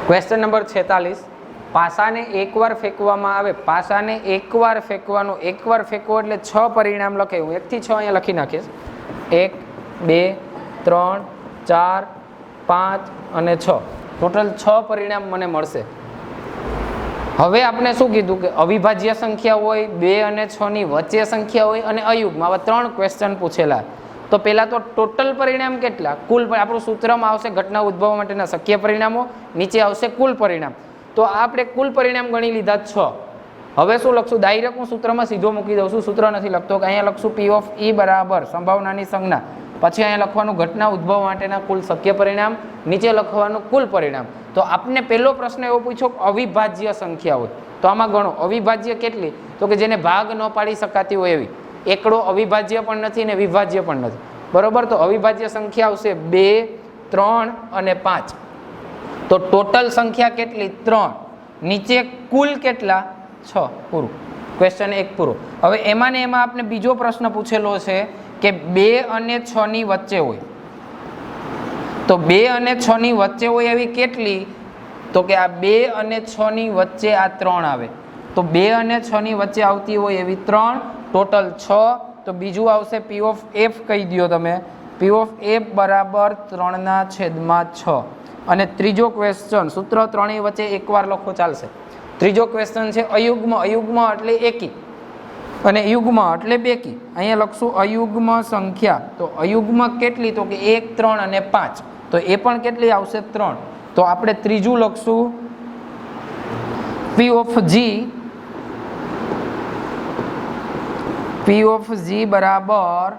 Question number 46, પાસાને એકવાર ફેંકવામાં આવે, પાસાને એકવાર ફેંકવાનું, એકવાર ફેંકવો એટલે 6 પરિણામ લખે. હું 1 થી 6 અહીંયા લખી નાખીશ. 1 2 3 4 5 અને 6, ટોટલ 6 પરિણામ મને મળશે. હવે આપણે શું કીધું કે અવિભાજ્ય સંખ્યા હોય, 2 અને 6 ની વચ્ચે સંખ્યા હોય અને અયુગ્મ, આવા 3 ક્વેશ્ચન પૂછેલા. તો પહેલા તો ટોટલ પરિણામ કેટલા, કુલ, આપણું સૂત્રમાં આવશે ઘટના ઉદ્ભવ માટેના શક્ય પરિણામો, નીચે આવશે કુલ પરિણામ. તો આપણે કુલ પરિણામ ગણી લીધા 6. હવે શું લખશું, ડાયરેક્ટ હું સૂત્રમાં સીધો મૂકી દઉં છું, સૂત્ર નથી લખતો. કે અહીંયા લખશું P of E બરાબર સંભાવનાની સંજ્ઞા, પછી અહીંયા લખવાનું ઘટના ઉદ્ભવ માટેના કુલ શક્ય પરિણામ, નીચે લખવાનું કુલ પરિણામ. તો આપને પહેલો પ્રશ્ન એવો પૂછ્યો કે અવિભાજ્ય સંખ્યા હોય, તો આમાં ગણો અવિભાજ્ય કેટલી, તો કે જેને ભાગ ન પાડી શકાતી હોય એવી. એકડો અવિભાજ્ય પણ નથી ને વિભાજ્ય પણ નથી, બરોબર. તો અવિભાજ્ય સંખ્યા આવશે 2 3 અને 5. તો ટોટલ સંખ્યા કેટલી, 3, નીચે કુલ કેટલા, 6. પૂરું, ક્વેશ્ચન 1 પૂરો. હવે એમાં ને એમાં આપણે બીજો પ્રશ્ન પૂછેલો છે કે 2 અને 6 ની વચ્ચે હોય. તો 2 અને 6 ની વચ્ચે હોય એવી કેટલી, તો કે આ 2 અને 6 ની વચ્ચે આ 3 આવે. તો 2 અને 6 ની વચ્ચે આવતી હોય એવી 3, ટોટલ 6. તો બીજું આવશે P of F, કહી દો તમે. P of F બરાબર 3/6. અને ત્રીજો ક્વેશ્ચન, સૂત્ર 3 વચ્ચે એકવાર લખો ચાલશે. ત્રીજો ક્વેશ્ચન છે અયુગ્મ. અયુગ્મ એટલે એકી અને યુગ્મ એટલે બેકી. અહીંયા લખશું અયુગ્મ સંખ્યા. તો અયુગ્મ કેટલી, તો કે 1 3 અને 5. તો એ પણ કેટલી આવશે, 3. તો આપણે ત્રીજું લખશું P of G. P of G બરાબર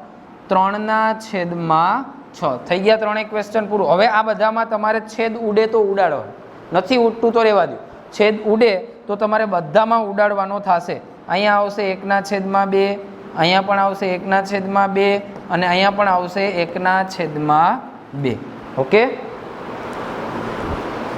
3/6. થઈ ગયા 3 ક્વેશ્ચન પૂરું. હવે આ બધામાં તમારે છેદ ઉડે તો ઉડાડો, નથી ઉડતું તો રહેવા દો. છેદ ઉડે તો તમારે બધામાં ઉડાડવાનો થશે. અહીંયા આવશે 1/2, અહીંયા પણ આવશે 1/2 અને અહીંયા પણ આવશે 1/2. ઓકે.